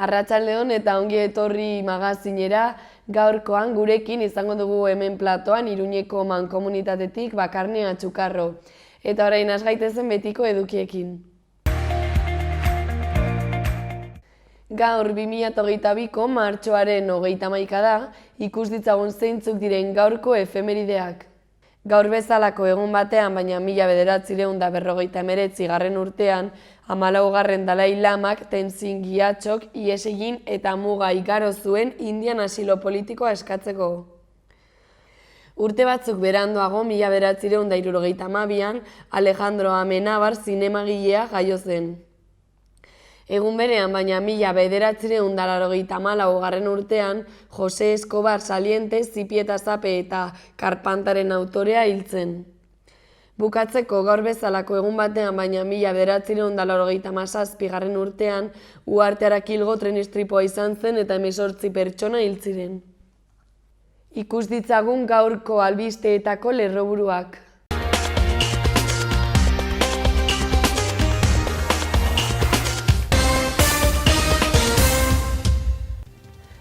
Arratsaldeon eta ongi etorri magazinera, gaurkoan gurekin izango dugu hemen platoan Iruñeko mankomunitatetik Bakarne Atxukarro. Eta orain has gaitezen betiko edukiekin. Gaur 2022ko martxoaren 31 da, ikus ditzagun zeintzuk diren gaurko efemerideak. Gaur bezalako egun batean, baina 1959 urtean, 14. Dalai Lamak Tenzin Gyatso ihes egin eta muga igaro zuen Indian asilo politikoa eskatzeko. Urte batzuk beranduago, 1972an, Alejandro Amenábar zinemagilea jaio zen. Egun berean, baina 1984 urtean, Jose Escobar Saliente, Zipi eta Zape eta Karpantaren autorea hil zen. Bukatzeko gaur bezalako egun batean, baina 1987 urtean, Uharte Arakilgo tren istripua izan zen eta 18 pertsona hil ziren. Ikus ditzagun gaurko albisteetako lerroburuak.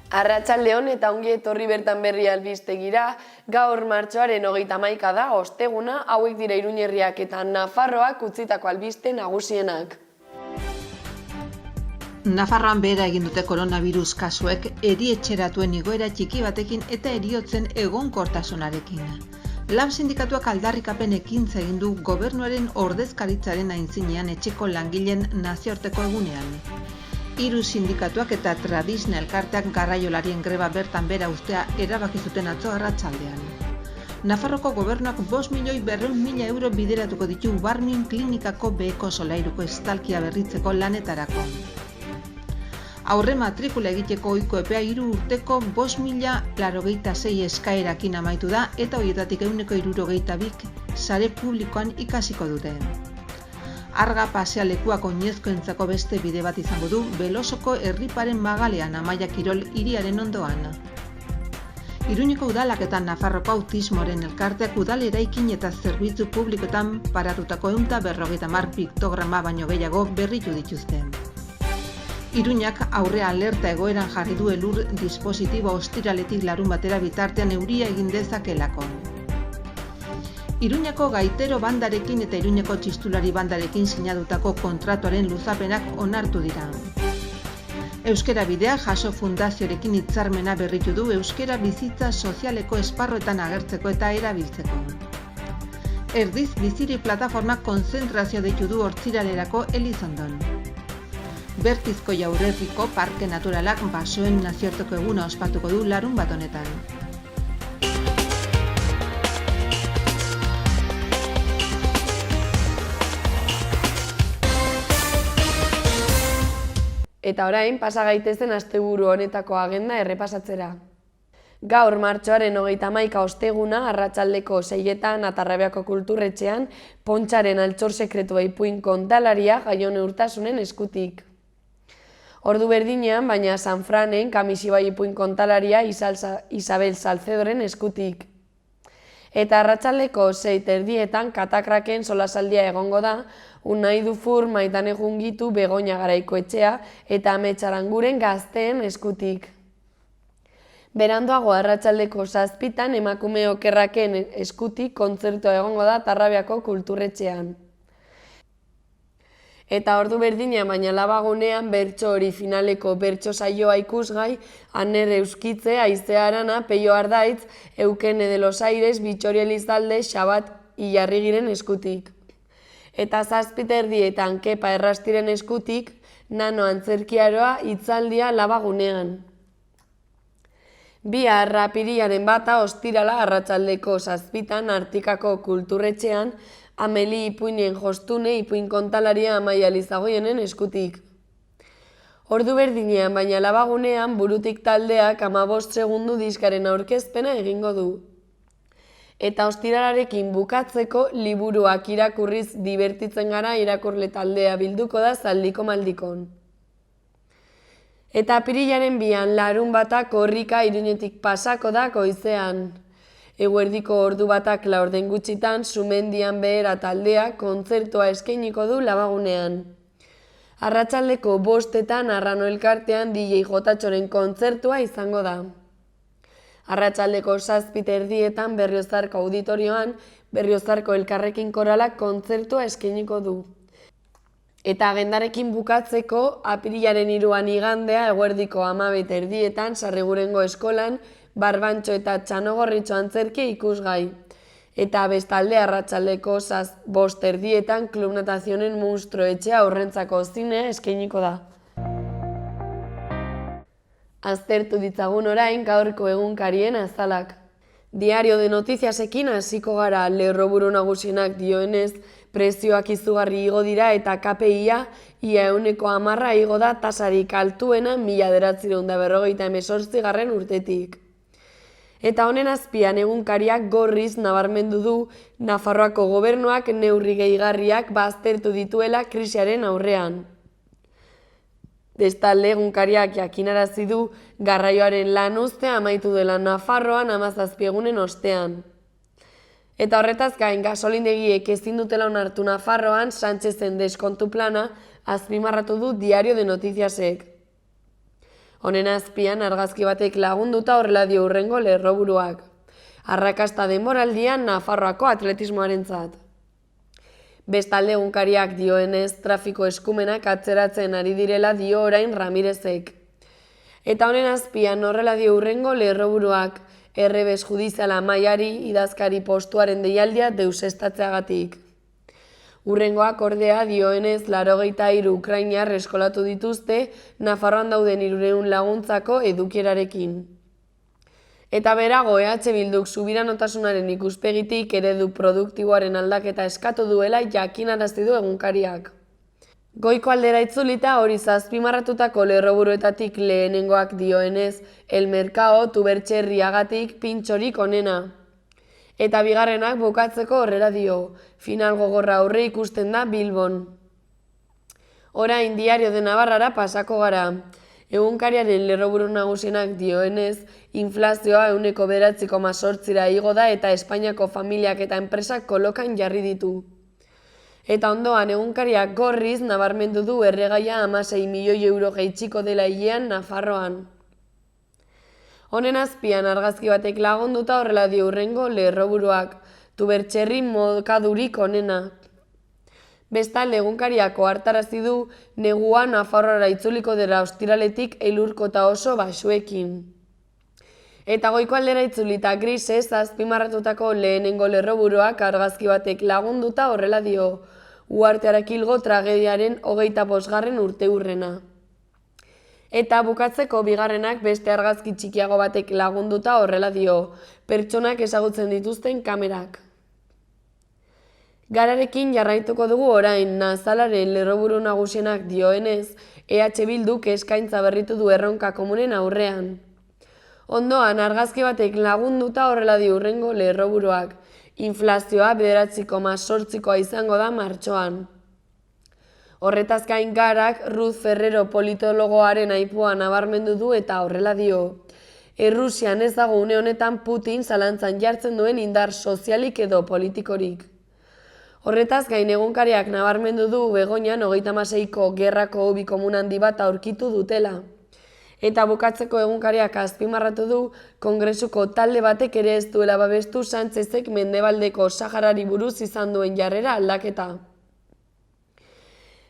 Arratsaldeon eta ongi etorri bertan berri albistegira, gaur martxoaren 31 da, osteguna, hauek dira Iruñerriak eta Nafarroak utzitako albiste nagusienak. Nafarroan behera egin dute koronavirus kasuek erietxeratuen igoera txiki batekin eta heriotzen egonkortasunarekin. Lab sindikatuak aldarrikapen ekintza egin du gobernuaren ordezkaritzaren aintzinean etxeko langileen nazioarteko egunean. 3 sindikatuak eta Tradisna elkarteak garraiolarien greba bertan behera uztea erabaki zuten atzo arratsaldean. Nafarroko gobernuak 5.200.000 euro bideratuko ditu Barmin klinikako beheko solairuko estalkia berritzeko lanetarako. Aurre matrikula egiteko ohiko epea 3 urteko 5.086 eskaerakin amaitu da eta horietatik 162 sare publikoan ikasiko dute. Arga pasealekuak oinezkoentzako beste bide bat izango du Belosoko herriparen magalean Amaia Kirol hiriaren ondoan. Iruñeko udalak eta Nafarroko autismoaren elkarteak udal eraikin eta zerbitzu publikoetan paratutako 150 piktograma baino gehiago berritu dituzte. Iruñak aurre alerta egoeran jarri du elur dispositibo ostiraletik larun batera bitartean euria egin dezakelako. Iruñako gaitero bandarekin eta Iruñeko txistulari bandarekin sinadutako kontratuaren luzapenak onartu dira. Euskera Bidea Jaso Fundazioarekin hitzarmena berritu du euskera bizitza sozialeko esparruetan agertzeko eta erabiltzeko. Erdiz Biziri plataformak konzentrazio deitu du Hortziralerako Elizondon. Bertizko Jaurerriko Parke Naturalak basoen nazioarteko eguna ospatuko du larun bat honetan. Eta orain, pasa gaitezen asteburu honetako agenda errepasatzera. Gaur martxoaren 31 osteguna, arratsaldeko 6etan Atarrabiako kulturretxean, Pontxaren altxor sekretua ipuin kontalaria Jaione Urtasunen eskutik. Ordu berdinean, baina San Franen Kamisibai ipuin kontalaria Isabel Salcedoren eskutik. Eta arratsaldeko 6:30 Katakraken solasaldia egongo da, Unai Dufur Maitane Jungitu Begoña Garaikoetxea eta Amets Aranguren gazteen eskutik. Beranduago arratsaldeko 7:00 emakume okerraken eskutik kontzertua egongo da Tarrabiako kulturretxean. Eta ordu berdinean, baina labagunean bertso hori finaleko bertso saioa ikusgai, Aner Euskitze, Aizea Arana, Peio Ardaitz, Eukene de los Aires, Bitxori Elizalde, Xabat Ilarrigiren eskutik. Eta 7:30 Kepa Errastiren eskutik, Nano Antzerkiaroa hitzaldia labagunean. Bihar apirilaren 1 ostirala arratsaldeko 7:00 Artikako kulturretxean, Ameli ipuinen jostune ipuin kontalaria Amaia Lizagoienen eskutik. Ordu berdinean, baina labagunean, Burutik taldeak 15 segundu diskaren aurkezpena egingo du. Eta ostiralarekin bukatzeko liburuak irakurriz dibertitzen gara irakurle taldea bilduko da Zaldiko Maldikon. Eta apirilaren 2 larunbata korrika Iruñetik pasako da goizean. Eguerdiko ordu batak laurden gutxitan Sumendian behera taldea kontzertua eskainiko du labagunean. Arratsaldeko 5etan Arrano elkartean DJ Jotatxoren kontzertua izango da. Arratsaldeko 7:30 Berriozarko auditorioan Berriozarko Elkarrekin Koralak kontzertua eskainiko du. Eta agendarekin bukatzeko, apirilaren 3an igandea eguerdiko 12:30 Sarrigurengo eskolan Barbantxo eta Txanogorritxo antzerki ikusgai. Eta bestalde arratsaldeko 5:30 Klub Natazionen Munstro etxea aurrentzako zinea eskainiko da. Aztertu ditzagun orain gaurko egunkarien azalak. Diario de Notiziasekin hasiko gara. Lerroburu nagusienak dioenez, prezioak izugarri igo dira eta KPI-a ia 10% igo da tasarik altuena 1958 urtetik. Eta honen azpian egunkariak gorriz nabarmendu du Nafarroako gobernuak neurri gehigarriak baztertu dituela krisiaren aurrean. Bestalde egunkariak jakinarazi du garraioaren lan uztea amaitu dela Nafarroan 17 egunen ostean. Eta horretaz gain gasolindegiek ezin dutela onartu Nafarroan Sánchezen deskontu plana azpimarratu du Diario de Notiziasek. Honen azpian argazki batek lagunduta horrela dio hurrengo lerroburuak. Arrakasta denboraldian Nafarroako atletismoarentzat. Bestalde egunkariak dioenez trafiko eskumenak atzeratzen ari direla dio orain Ramirezek. Eta honen azpian horrela dio hurrengo lerroburuak, errebes judiziala maiari idazkari postuaren deialdia deuseztatzeagatik. Hurrengoak ordea dioenez 83 ukrainar eskolatu dituzte Nafarroan dauden 300 laguntzako edukierarekin. Eta berago EH Bilduk subiranotasunaren ikuspegitik eredu produktiboaren aldaketa eskatu duela jakinarazi du egunkariak. Goiko aldera itzulita hori azpimarratutako lerroburuetatik lehenengoak dioenez El Merkao tubertxerriagatik pintxorik onena. Eta bigarrenak bukatzeko horrela dio, final gogorra aurre ikusten da Bilbon. Orain Diario de Navarrara pasako gara. Egunkariaren lerroburu nagusienak dioenez, inflazioa 9,8% igo da eta Espainiako familiak eta enpresak kolokan jarri ditu. Eta ondoan egunkariak gorriz nabarmendu du erregaia 16 milioi euro jaitsiko dela hilean Nafarroan. Honen azpian argazki batek lagunduta horrela dio hurrengo lerroburuak, tubertxerri mokadurik onena. Bestalde egunkariako hartarazi du negua Nafarroara itzuliko dela ostiraletik elurkota oso baxuekin. Eta goiko aldera itzulita grisez azpimarratutako lehenengo lerroburuak argazki batek lagunduta horrela dio, Uharte Arakilgo tragediaren 25. urteurrena. Eta bukatzeko bigarrenak beste argazki txikiago batek lagunduta horrela dio, pertsonak ezagutzen dituzten kamerak. Gararekin jarraituko dugu orain, Nazalaren lerroburu nagusienak dioenez, EH Bilduk eskaintza berritu du erronka komunen aurrean. Ondoan, argazki batek lagunduta horrela dio hurrengo lerroburuak, inflazioa 9,8% izango da martxoan. Horretaz gain Garak Ruth Ferrero politologoaren aipua nabarmendu du eta horrela dio. Errusian ez dago une honetan Putin zalantzan jartzen duen indar sozialik edo politikorik. Horretaz gain egunkariak nabarmendu du Begoñan 36ko gerrako hobi komun handi bat aurkitu dutela. Eta bukatzeko egunkariak azpimarratu du Kongresuko talde batek ere ez duela babestu Sánchezek Mendebaldeko Saharari buruz izan duen jarrera aldaketa.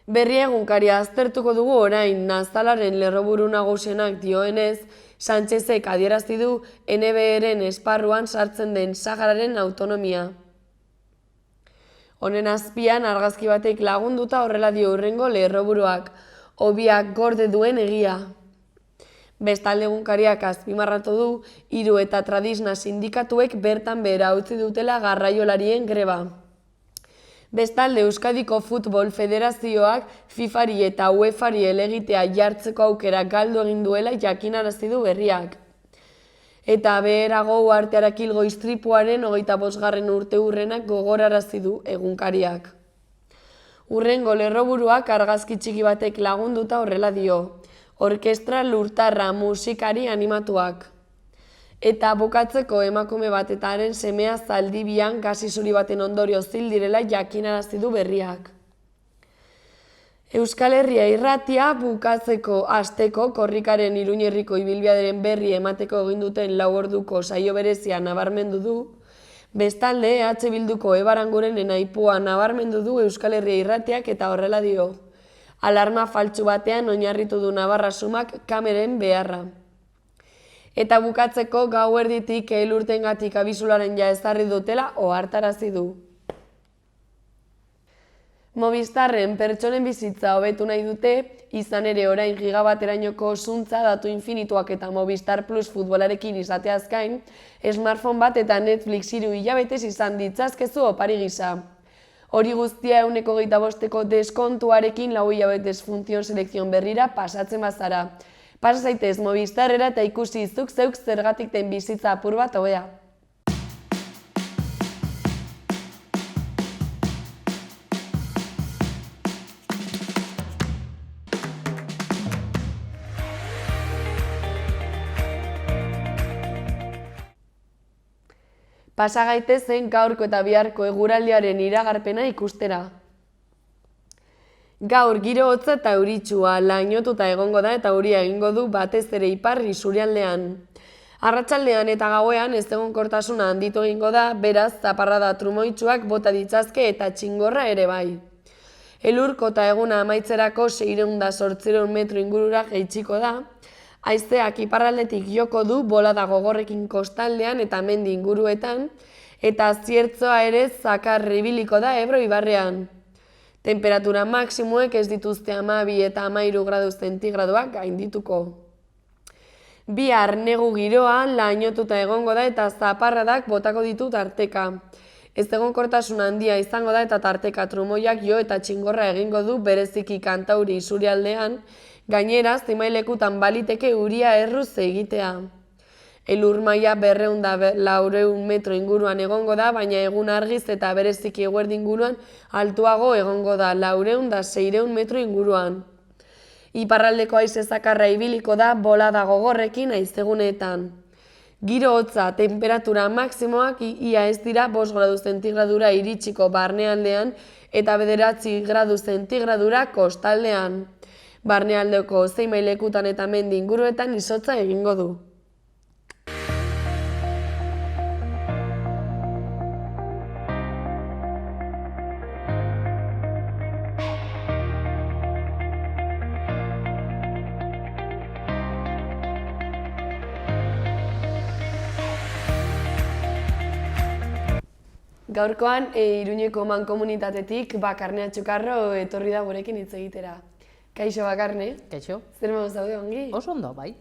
Berri egunkaria aztertuko dugu orain, Nazalaren lerroburu nagusienak dioenez, Sánchezek adierazi du NBR-en esparruan sartzen den Sahararen autonomia. Honen azpian argazki batek lagunduta horrela dio hurrengo lerroburuak, hobiak gorde duen egia. Bestalde egunkariak azpimarratu du, Hiru eta Tradisna sindikatuek bertan behera utzi dutela garraiolarien greba. Bestalde Euskadiko Futbol Federazioak FIFari eta UEFari helegitea jartzeko aukera galdu egin duela jakinarazi du berriak. Eta beherago Uharte Arakilgo istripuaren 25. urteurrenak gogorarazi du egunkariak. Hurrengo lerroburuak argazki txiki batek lagunduta horrela dio, orkestra lurtarra musikari animatuak. Eta bukatzeko emakume bat eta haren semea Zaldibian gas isuri baten ondorio zil direla jakinarazi du berriak. Euskal Herria Irratia bukatzeko asteko korrikaren Iruñerriko ibilbidearen berri emateko egin duten 4 orduko saio berezia nabarmendu du. Bestalde, EH Bilduko Ebarangurenen aipua nabarmendu du Euskal Herria Irratiak eta horrela dio. Alarma faltsu batean oinarritu du Navarra Sumak kameren beharra. Eta bukatzeko gauerditik elurtengatik abisularen ezarri dutela ohartarazi du. Movistarren pertsonen bizitza hobetu nahi dute, izan ere orain gigabaterainoko zuntza datu infinituak eta Movistar Plus futbolarekin izateaz gain, smartphone bat eta Netflix 3 hilabetez izan ditzazkezu opari gisa. Hori guztia 125ko deskontuarekin 4 hilabetez funzion selekzion berrira pasatzen bazara. Pasa zaitez Movistarrera eta ikusi zuk zeuk zergatik den bizitza apur bat hobea. Pasa gaitezen gaurko eta biharko eguraldiaren iragarpena ikustera. Gaur giro hotza eta euritsua lainotuta egongo da eta euria egingo du batez ere ipar isurialdean. Arratsaldean eta gauean ezegonkortasuna handitu egingo da, beraz zaparrada trumoitsuak bota ditzazke eta txingorra ere bai. Elurko eta eguna amaitzerako 600-800 metro ingurura jaitsiko da. Haizeak iparraldetik joko du bolada gogorrekin kostaldean eta mendi inguruetan, eta ziertzoa ere zakar ibiliko da Ebro ibarrean. Temperatura maksimuek ez dituzte 12 eta 13 gradu zentigradoak gaindituko. Bihar negu giroa lainotuta egongo da eta zaparradak botako ditu tarteka. Ezegonkortasun handia izango da eta tarteka trumoiak jo eta txingorra egingo du bereziki Kantauri isurialdean, gainera zenbailekutan baliteke euria erruz egitea. Elur maila 200-400 metro inguruan egongo da, baina egun argiz eta bereziki eguerdi inguruan altuago egongo da 400-600 metro inguruan. Iparraldeko haize zakarra ibiliko da bolada gogorrekin haizeguneetan. Giro hotza, temperatura maksimoak ia ez dira 5 gradu zentigradura iritsiko barnealdean eta 9 gradu zentigradura kostaldean. Barnealdeko zenbailekutan eta mendi inguruetan izotza egingo du. Gaurkoan, Iruñeko mankomunitatetik Bakarne Atxukarro etorri da gurekin hitz egitera. Kaixo Bakarne? Kaixo. Zer modu zaude ongi? Oso ondo, bai.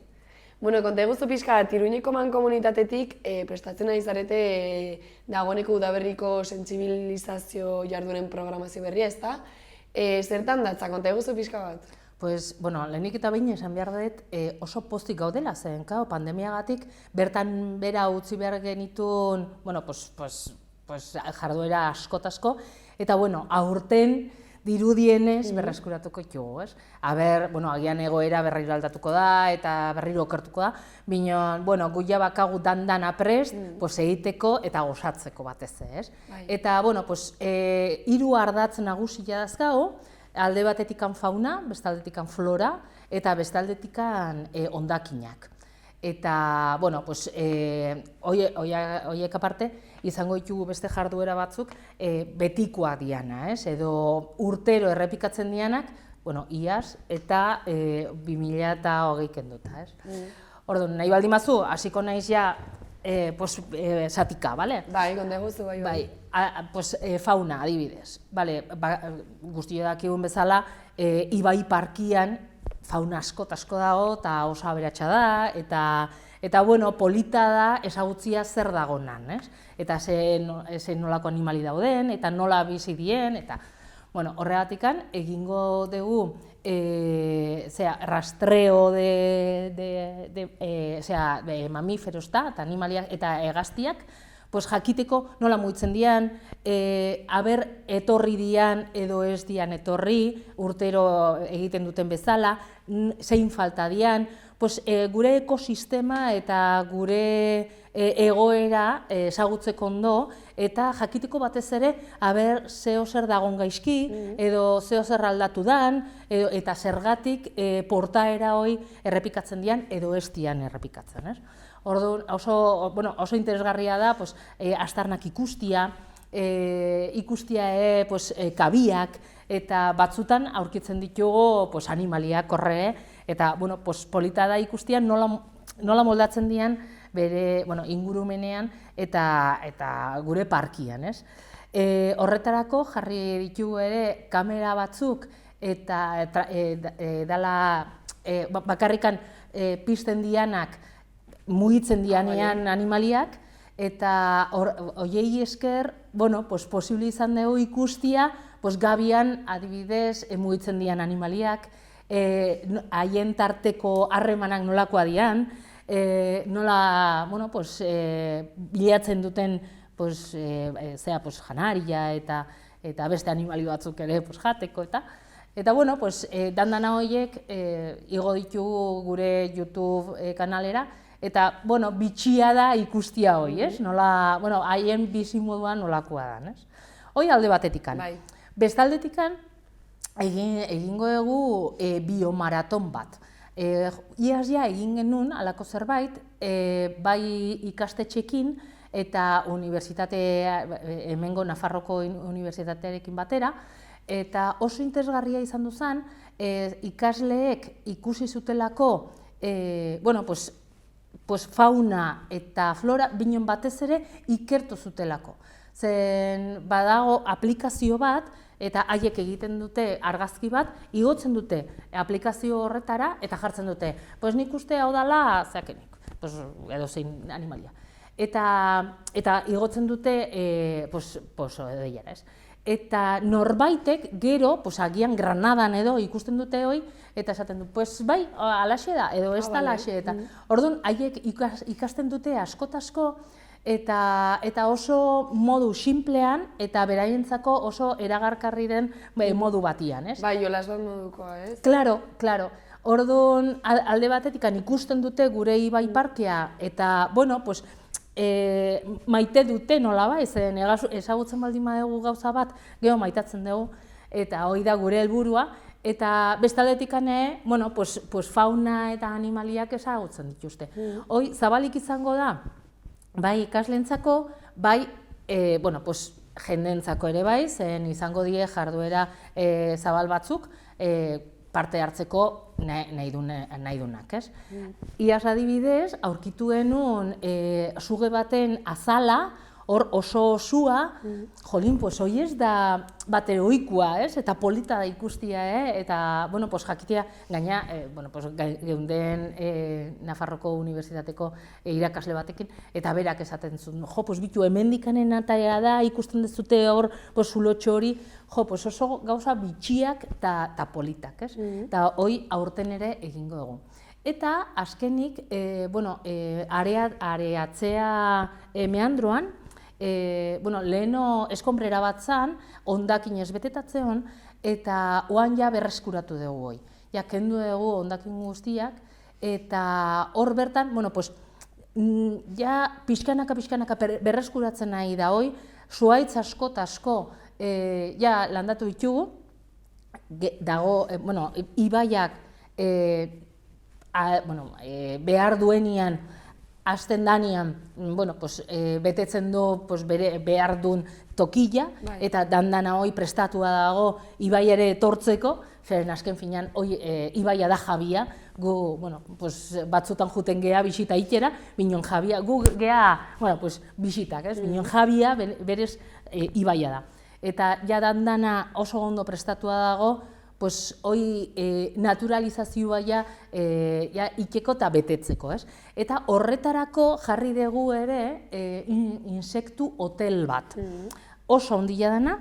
Bueno, konta eguzu pixka bat, Iruñeko mankomunitatetik prestatzen ari zarete dagoeneko udaberriko sentsibilizazio jardunen programazio berria, ezta? Zertan datza, konta eguzu pixka bat? Pues, bueno, lehenik eta behin esan behar dut oso pozik gaudela zen, pandemiagatik bertan bera utzi behar genituen, bueno, jarduera asko, eta, bueno, aurten dirudienez berreskuratuko jo, ez? Bueno, agian egoera berriro aldatuko da, eta berriro okertuko da, baina, bueno, gu ja bakagu dandan aprest, egiteko eta gozatzeko batez, ez? Eta, bueno, 3 ardatz nagusia dazkago, alde batetikan fauna, bestaldetikan flora, eta bestaldetikan hondakinak. Eta, bueno, horiek aparte, izango ditugu beste jarduera batzuk betikoak diana, edo urtero errepikatzen dianak, bueno, iaz eta 2020 kenduta, ez? Orduan, nahi baldin bazu, hasiko naiz ja zatika, bale? Bai, konta eguzu, bai. Fauna, adibidez. Guztio dakigun bezala, Ibai parkian fauna asko dago, eta oso aberatsa da, eta bueno, polita da ezagutzia zer dagonan, ez? Eta zein nolako animali dauden, eta nola bizi dien, eta bueno, horregatikan egingo dugu rastreo de mamiferos eta animaliak eta hegaztiak, jakiteko nola mugitzen dian, aber etorri dian edo ez dian etorri, urtero egiten duten bezala, zein falta dian, gure ekosistema eta gure egoera ezagutzeko ondo, eta jakiteko batez ere, zeo zer dagon gaizki, edo zeo zer aldatu dan, eta zergatik portaera hoi errepikatzen dian, edo ez dian errepikatzen. Orduan, oso interesgarria da, aztarnak ikustia, kabiak, eta batzutan aurkitzen ditugu animaliak korre, eta polita da ikustia nola moldatzen dian bere ingurumenean eta gure parkian. Horretarako jarri ditugu ere kamera batzuk eta bakarrikan pizten dianak mugitzen dianean animaliak, eta horiei esker posible izan dugu ikustia gabian adibidez mugitzen dian animaliak, haien tarteko harremanak nolakoa dian, nola bilatzen duten janaria eta beste animali batzuk ere jateko, eta dandana horiek igo ditugu gure YouTube kanalera, eta bitxia da ikustia hori, haien bizimoduan nolakoa da. Hoi alde batetikan. Bestaldetikan egingo dugu biomaraton bat. Iaz egin genuen alako zerbait, bai ikastetxekin eta hemengo Nafarroko unibertsitatearekin batera, eta oso interesgarria izan duzan, ikasleek ikusi zutelako fauna eta flora binen batez ere ikertu zutelako. Zen badago aplikazio bat, eta haiek egiten dute argazki bat, igotzen dute aplikazio horretara eta jartzen dute. Nik uste hau dela, zeakenik, edo zein animalia. Eta igotzen dute edeiara, ez? Eta norbaitek gero, agian Granadan edo ikusten dute hoi, eta esaten du, bai, alaxe da, edo ez da alaxe, eta orduan haiek ikasten dute askotasko, eta oso modu sinplean eta beraientzako oso eragarkarri den modu batian, ez? Bai, jolas bat modukoa, ez? Claro. Orduan alde batetik ikusten dute gure ibai parkea, eta, maite dute nolabait, zen ezagutzen baldin badugu gauza bat, gero maitatzen dugu, eta hori da gure helburua, eta bestaldetik fauna eta animaliak ezagutzen dituzte. Hoi, zabalik izango da, bai ikaslentzako, bai jendeentzako ere bai, zen izango die jarduera zabal batzuk parte hartzeko nahi dunak, ez? Iaz adibidez, aurkitu genuen suge baten azala, hor oso osua, hoi ez da bat eroikoa, ez? Eta polita da ikustia, eta, jakitea, gaina, geunden Nafarroko unibertsitateko irakasle batekin, eta berak esaten zuen, bitu, hemendikanen ataia da, ikusten dezute hor, zulotxo hori, oso gauza bitxiak eta politak, ez? Eta hoi aurten ere egingo dugu. Eta, azkenik, areatzea meandroan, leheno eskonbrera bat zan, hondakin ez betetatzeon, eta oan ja berreskuratu dugu hoi. Ja, kendu dugu hondakin guztiak, eta hor bertan, ja pixkanaka berreskuratzen nahi da hoi, zuhaitz asko eta asko ja landatu ditugu, dago, ibaiak behar duenian, hasten danean, betetzen du behar duen tokila, eta dandana hoi prestatua dago ibai ere etortzeko, zeren azken finean ibaia da jabia, gu batzutan juten gea bisita itera, binon jabia, gu gea bisitak, binon jabia berez ibaia da. Eta ja dandana oso ondo prestatua dago, hoi naturalizazioa ikeko eta betetzeko. Eta horretarako jarri dugu ere insektu hotel bat. Oso ondila dena,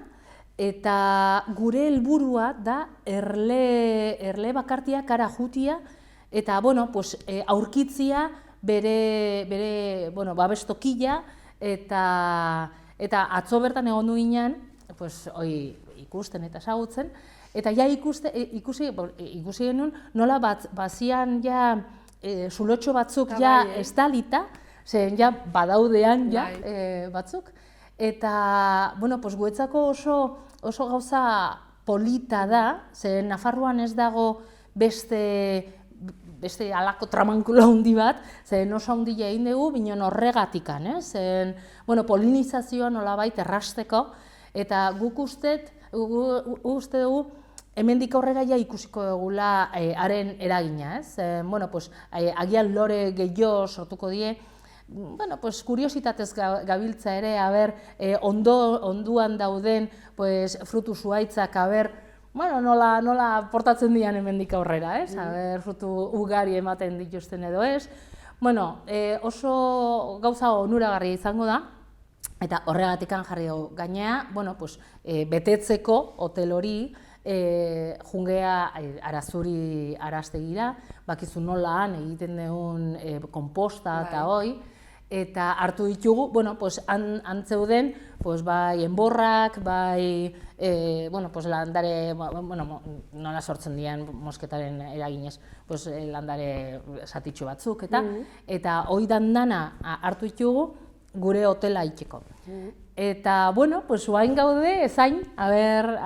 eta gure helburua da erle bakartia, kara jutia, eta aurkitzia bere babestokila, eta atzo bertan egon du ginen, ikusten eta ezagutzen, eta ja ikusi genuen nola bazian ja zulotxo batzuk ja estalita, zen ja badaudean ja batzuk. Eta, bueno, pues guetzako oso gauza polita da, zen Nafarroan ez dago beste alako tramankulo handi bat, zen oso handia egin dugu, binen horregatikan, zen, bueno, polinizazioa nolabait errasteko, eta guk uste dugu, hemendik aurrera ja ikusiko dugula haren eragina, bueno, pues, agian lore gehiago sortuko die, bueno, pues, kuriositatez gabiltza ere, onduan dauden frutu zuhaitzak, bueno, nola portatzen dian hemendik aurrera, frutu ugari ematen dituzten edo ez. Bueno, oso gauza onuragarria izango da, eta horregatikan jarri dugu gainea, bueno, pues, betetzeko hotel hori, jungea Arazuri araztegira, bakizu nola han egiten dugun konposta eta hoi, eta hartu ditugu, bueno, pues, antzeuden, pues, bai enborrak, bai, bueno, pues, landare, bueno, nola sortzen dian mosketaren eraginez, pues, landare zatitxo batzuk, eta hoi dana hartu ditugu gure hotela itxeko. Eta, bueno, pues, oain gaude, zain, zer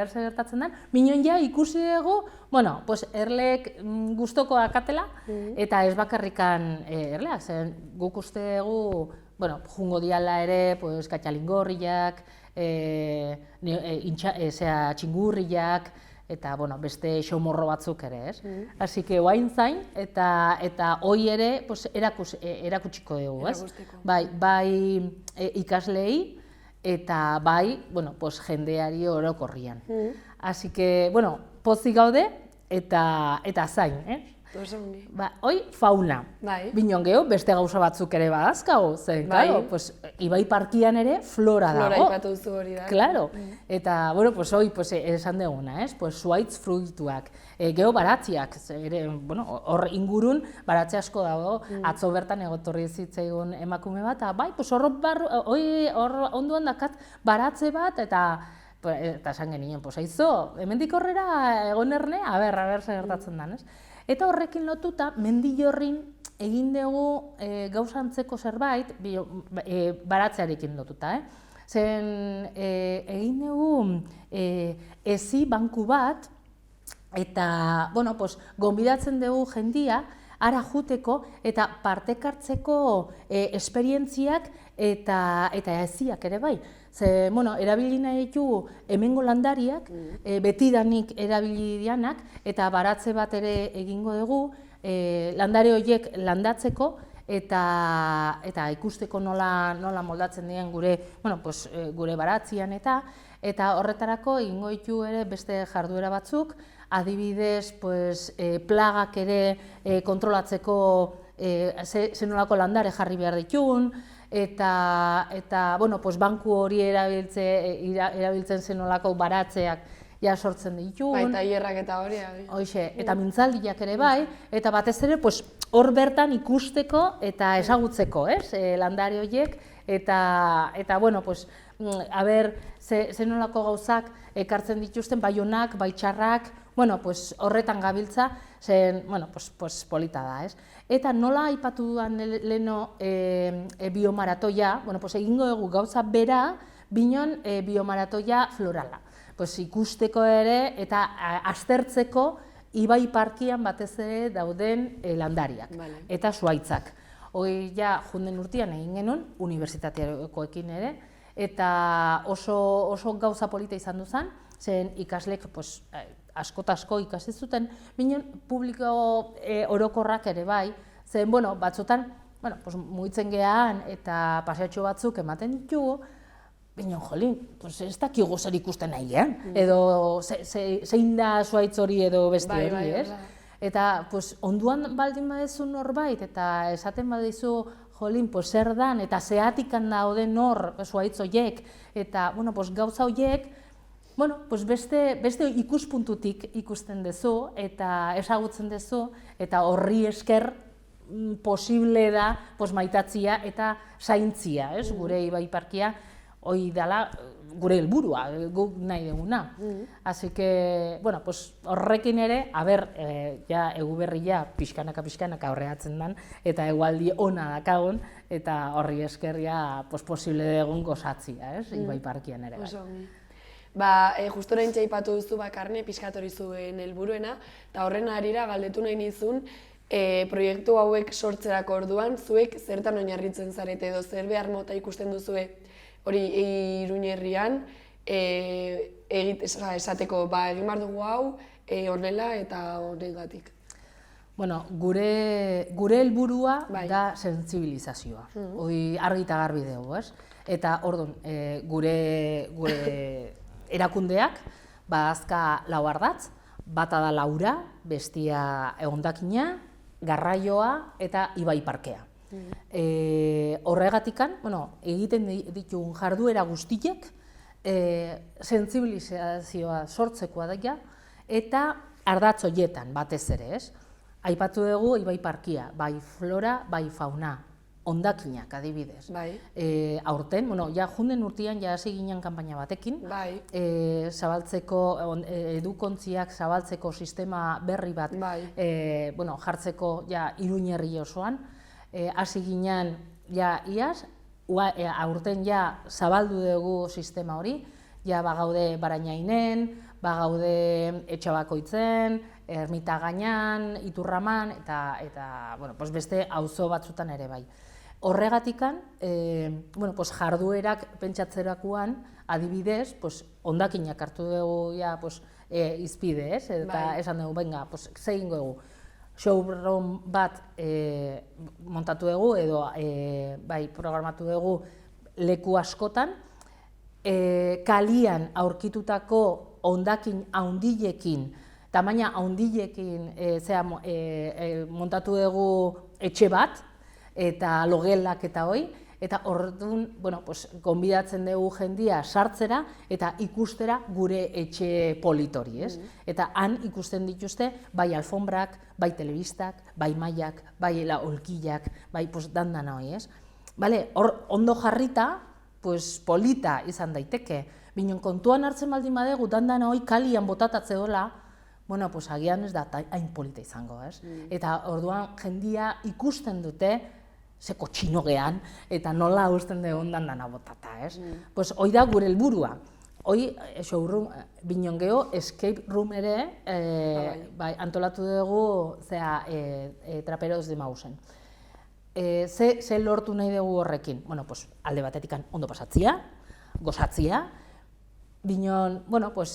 gertatzen den, minon ja ikusi dugu, bueno, pues, erleek gustoko akatela, eta ez bakarrikan erleak, zen guk uste dugu, bueno, jungo diala ere, pues, katxalingorriak, txingurriak, eta, bueno, beste xomorro batzuk ere, ez? Así que, oain zain, eta hoi ere, pues, erakutsiko dugu, ez? Bai ikaslei, eta bai, bueno, pues, jendeari orokorrian. Así que, bueno, pozik gaude, eta zain, ez? Hoi fauna. Binon geho, beste gauza batzuk ere badazkago, zen, claro, pues, Ibai Parkian ere flora dago. Flora ipatu zu hori da. Claro, eta, bueno, pues, hoi, pues, esan duguna, ez? Pues, zuhaitz fruituak, geho baratziak, bueno, hor ingurun baratze asko dago, atzo bertan egotorri zitzaigun emakume bat, eta bai, pues, hor onduan dakat baratze bat, eta esan genien, pues, aizo, hemendik horrera egon erne, aber zer gertatzen den, ez? Eta horrekin lotuta, Mendillorrin egin dugu gauzantzeko zerbait, baratzearekin lotuta, zen egin dugu ezi banku bat, eta, bueno, pues, gonbidatzen dugu jendia, ara juteko eta partekartzeko esperientziak eta eziak ere bai. Ze, bueno, erabili nahi ditugu hemengo landariak, betidanik erabili dianak, eta baratze bat ere egingo dugu, landare horiek landatzeko, eta ikusteko nola moldatzen diren gure baratzian eta horretarako egingo ditu ere beste jarduera batzuk, adibidez, plagak ere kontrolatzeko zenolako landare jarri behar ditugun, eta banku hori erabiltzen zenolako baratzeak sortzen ditugun. Baita hierrak eta hori. Hoxe, eta mintzaldiak ere bai, eta batez ere hor bertan ikusteko eta ezagutzeko, landare horiek, eta zenolako gauzak ekartzen dituzten, bai onak, bai txarrak, horretan gabiltza, zen polita da, ez? Eta nola aipatu dudan leheno biomaratoia, egingo dugu gauza bera, binon biomaratoia florala. Ikusteko ere eta aztertzeko Ibai Parkian batez ere dauden landariak eta zuhaitzak. Hoi ja junden urtean egin genuen, unibertsitateakoekin ere, eta oso gauza polita izan duzan, zen ikaslek asko ikasi zuten, binon publiko orokorrak ere bai, zen batzutan mugitzen gehan eta paseatxo batzuk ematen ditugu, binon, jolin, ez dakigu zer ikusten nahian, edo zein da zuhaitz hori edo beste hori, ez? Eta onduan baldin badezu norbait, eta esaten badezu, jolin, zer dan, eta zeatikan dauden hor zuhaitz horiek, eta gauza horiek, beste ikuspuntutik ikusten duzu, eta ezagutzen duzu, eta horri esker posible da maitatzia eta zaintzia, gure Ibai Parkia, hori dela gure helburua, guk nahi duguna. Así que, bueno, pues horrekin ere, ja Eguberria pixkanaka aurreatzen dan, eta egualdi ona dakagun, eta horri esker ja posible dugun gozatzia, Ibai Parkian ere. Justo orain aipatu duzu Karne pixkat hori zuen helburuena, eta horren harira galdetu nahi nizun, proiektu hauek sortzerako orduan, zuek zertan oinarritzen zarete edo zer behar mota ikusten duzue hori Iruñerrian, esateko, egin behar dugu hau, honela eta horregatik. Bueno, gure helburua da sentsibilizazioa, hori argi eta garbi dugu, Eta orduan, gure erakundeak, azka lau ardatz, bata da Laura, bestia Hondakina, Garraioa eta Ibai Parkea. Horregatikan, egiten ditugun jarduera guztiek, sentsibilizazioa sortzekoa daia, eta ardatz horietan batez ere, Aipatu dugu Ibai Parkia, bai flora, bai fauna, Hondakinak adibidez. Aurten, junden urtean hasi ginen kanpaina batekin, edukontziak zabaltzeko sistema berri bat jartzeko Iruñerri osoan, hasi ginen iaz, aurten zabaldu dugu sistema hori, bagaude Barainainen, bagaude Etxabakoitzen, Ermitagainan, Iturraman, eta beste auzo batzutan ere bai. Horregatikan, jarduerak pentsatzerakoan, adibidez, Hondakinak hartu dugu izpide, eta esan dugu, venga, ze egingo dugu. Showroom bat montatu dugu, edo programatu dugu leku askotan, kalian aurkitutako hondakin haundilekin, tamaina haundilekin montatu dugu etxe bat, eta logelak eta hoi, eta orduan, gonbidatzen dugu jendia sartzera eta ikustera gure etxe politori, Eta han ikusten dituzte, bai alfombrak, bai telebistak, bai mailak, bai olkillak, bai dandana hoi, Hor, ondo jarrita, polita izan daiteke. Binen kontuan hartzen baldin badegu, dandana hoi kalian botatatze dola, agian ez da hain polita izango, Eta orduan jendia ikusten dute, ze kotxino gean, eta nola usten dugun dandana botata, Hoi da gure helburua. Hoi, showroom, binen geho, escape room ere, antolatu dugu, Traperos de Mausen. Ze lortu nahi dugu horrekin? Alde batetik ondo pasatzia, gozatzia, binen,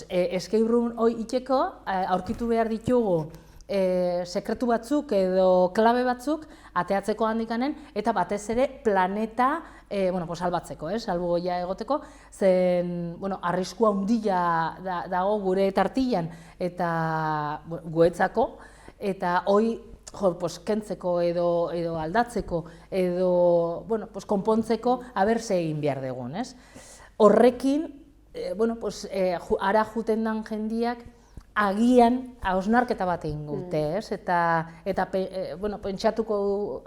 escape room hoi itxeko, aurkitu behar ditugu sekretu batzuk edo klabe batzuk ateatzeko handikanen, eta batez ere planeta salbatzeko, salbugoia egoteko, zen arriskua handia dago gure tartilan eta guetzako, eta hoi kentzeko edo aldatzeko edo konpontzeko ze egin behar dugun. Horrekin, ara juten dan jendiak agian hausnarketa bat egin dute, eta pentsatuko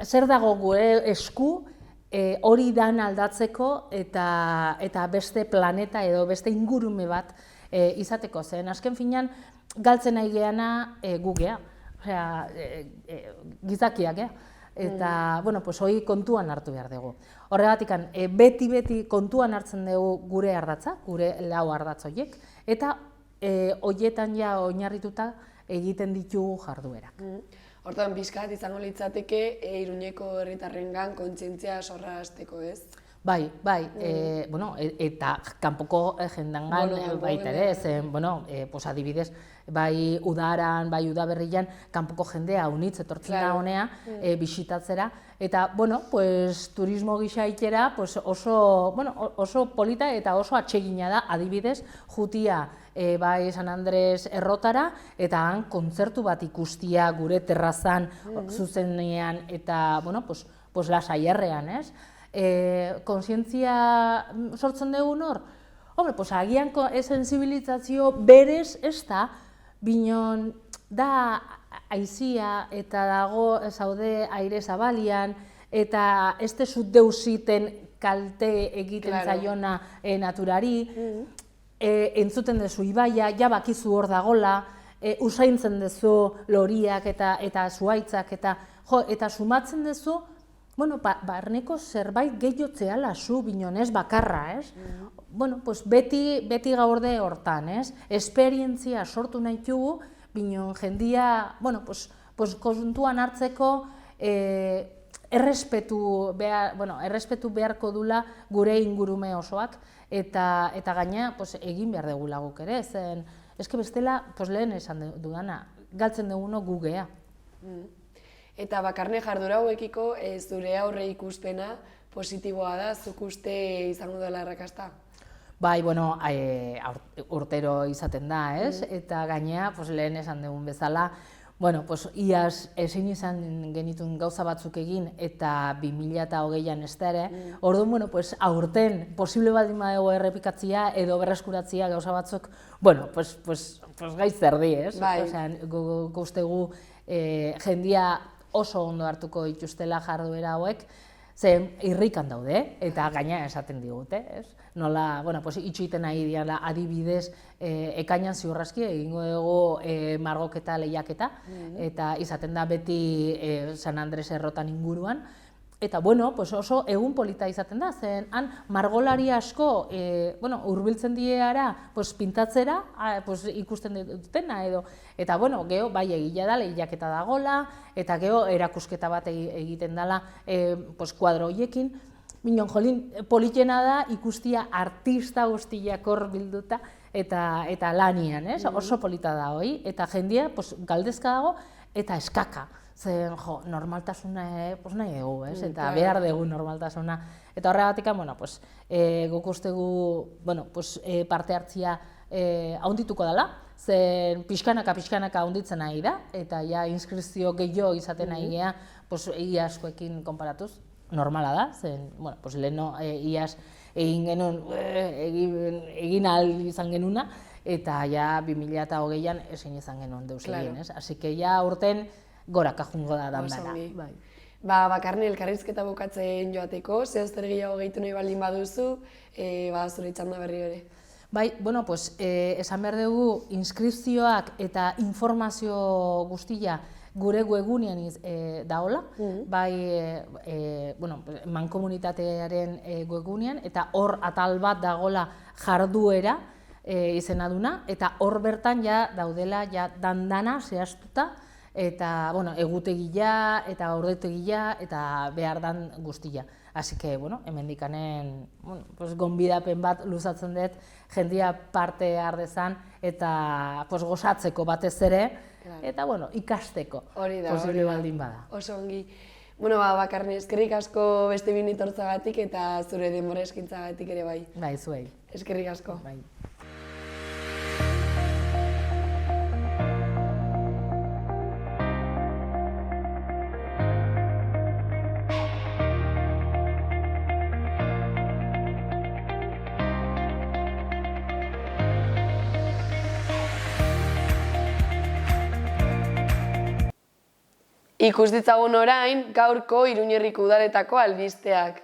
zer dago gure esku hori dan aldatzeko eta beste planeta edo beste ingurume bat izateko zen. Azken finean, galtzen nahi geana gu gea, gizakiak gea. Eta, hori kontuan hartu behar dugu. Horregatik, beti kontuan hartzen dugu gure ardatza, gure lau ardatz horiek, eta horietan oinarrituta egiten ditugu jarduerak. Hortan, pixkat izango litzateke Iruñeko herritarrengan kontzientzia sorrarazteko, ez? Bai, eta kanpoko jendangan baita ere, adibidez, bai udaran, bai udaberrian, kanpoko jendea unitz etortzen da honea, bisitatzera, eta, turismo gisa ikera oso polita eta oso atsegina da, adibidez, jutia bai San Andres errotara, eta han kontzertu bat ikustia gure terrazan zuzenean, eta, lasai errean, ez? Kontzientzia sortzen dugun hor? Agian sensibilizazio berez ez da, binen da aizia eta dago zaude aire zabalian, eta ez dezut deusiten kalte egiten zaiona naturari, entzuten duzu ibaia, ja bakizu hor dagola, usaintzen duzu loriak eta zuhaitzak, eta sumatzen duzu, bueno, barneko zerbait gehiotzea zu, binon ez bakarra, ez? Bueno, pues beti gaude hortan, ez? Esperientzia sortu nahi dugu, binon jendia, bueno, pues kontuan hartzeko errespetu beharko dula gure ingurume osoak, eta gaina egin behar dugula guk ere, zen, eske bestela, lehen esan dudana, galtzen duguno gu gea. Eta Bakarne jardura hauekiko zure aurre ikuspena positiboa da, zuk uste izango dela arrakasta? Bai, bueno, urtero izaten da, ez? Eta gainea, lehen esan dugun bezala, bueno, iaz ezin izan genituen gauza batzuk egin eta 2020an ez da ere, orduan, bueno, aurten posible baldin badago errepikatzea edo berreskuratzea gauza batzuk, bueno, gai zerdi, ez? Gu ustegu jendia oso ondo hartuko dituztela jarduera hauek, zen irrikan daude, eta gaina esaten digute, ez? Nola, bueno, itxoiten nahi diala adibidez, ekainan ziurraski egingo dugu margoketa lehiaketa, eta izaten da beti San Andres errotan inguruan, eta, bueno, oso egun polita izaten da, zen han margolari asko, hurbiltzen dieara pintatzera, ikusten dutena edo, eta, bueno, geho, bai egila da, lehiaketa dagola, eta geho, erakusketa bat egiten dela kuadro horiekin, minon, jolin, politena da ikustia artista guztiak hor bilduta eta lanian, ez? Oso polita da hoi, eta jendia galdezka dago eta eskaka. Zen, normaltasuna nahi dugu, ez? Eta behar dugu normaltasuna. Eta horregatik, bueno, guk ustegu, bueno, parte hartzia haundituko dela, zen pixkanaka haunditzen nahi da, eta ja inskripzio gehiago izaten nahi gea, ia askoekin konparatuz, normala da, zen, bueno, leheno iaz egin genuen, egin ahal izan genuna, eta ja 2020an ezin izan genuen deus egin, ez? Así que ja urten goraka jungo da dandara. Bakarne elkarrizketa bukatzen joateko, zehazter gehiago gehitu nahi baldin baduzu, zure txanda berri ere. Bai, bueno, esan behar dugu inskripzioak eta informazio guztia gure webgunean daola, bai, mankomunitatearen webgunean, eta hor atal bat dagola jarduera izena duna, eta hor bertan ja daudela dandana zehaztuta, eta, bueno, egutegia, eta ordutegia, eta behar dan guztia. Así que, bueno, hemendikanen, gonbidapen bat luzatzen dut, jendia parte hardezan, eta gozatzeko batez ere, eta, bueno, ikasteko, posible baldin bada. Oso ongi. Bueno, Bakarne, eskerrik asko beste binitortzagatik eta zure denbora eskintzagatik ere bai. Bai, zuei. Eskerrik asko. Bai. Ikus ditzagun orain, gaurko Iruñerriko udaletako albisteak.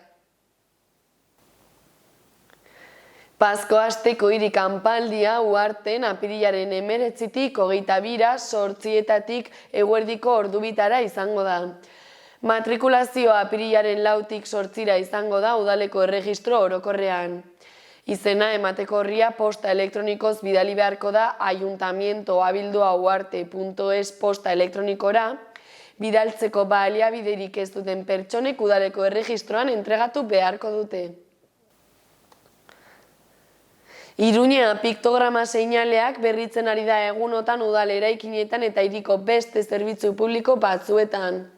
Pasko asteko hiri kanpaldia Uharten apirilaren 19tik 22ra 8 eguerdiko ordubitara izango da. Matrikulazioa apirilaren 4tik 8ra izango da udaleko erregistro orokorrean. Izena emateko orria posta elektronikoz bidali beharko da ayuntamientoabildua.uharte.es posta elektronikora, bidaltzeko baliabiderik ez duten pertsonek udaleko erregistroan entregatu beharko dute. Iruña piktograma seinaleak berritzen ari da egunotan udal eraikinetan eta hiriko beste zerbitzu publiko batzuetan.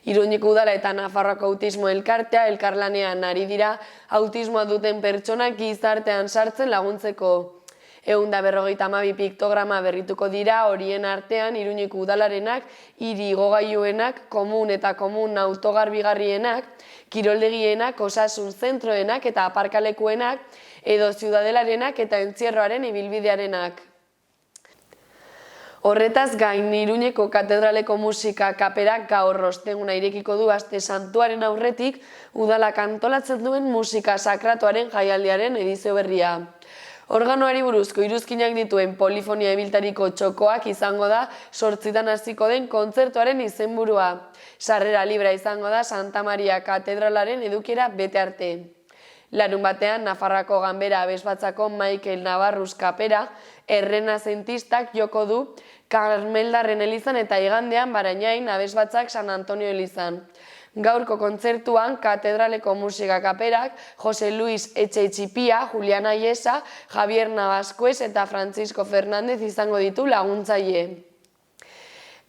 Iruñeko udala eta Nafarroako autismo elkartea elkarlanean ari dira autismoa duten pertsonak gizartean sartzen laguntzeko. 152 piktograma berrituko dira, horien artean Iruñeko udalarenak, hiri igogailuenak, komun eta komun autogarbigarrienak, kiroldegienak, osasun zentroenak eta aparkalekuenak, edo ziudadelarenak eta entzierroaren ibilbidearenak. Horretaz gain, Iruñeko katedraleko musika kaperak gaur osteguna irekiko du aste santuaren aurretik udalak antolatzen duen musika sakratuaren jaialdiaren edizio berria. Organoari buruzko iruzkinak dituen polifonia ibiltariko txokoak izango da 8 hasiko den kontzertuaren izenburua. Sarrera librea izango da Santa Maria katedralaren edukiera bete arte. Larunbatean, Nafarroako Ganbera abesbatzako Mikel Navarruz kapera, errenazentistak joko du Karmeldarren elizan eta igandean Barainain abesbatzak San Antonio elizan. Gaurko kontzertuan, katedraleko musika kaperak Jose Luis Etxeitxipia, Juliana Iesa, Javier Navascues eta Francisco Fernández izango ditu laguntzaile.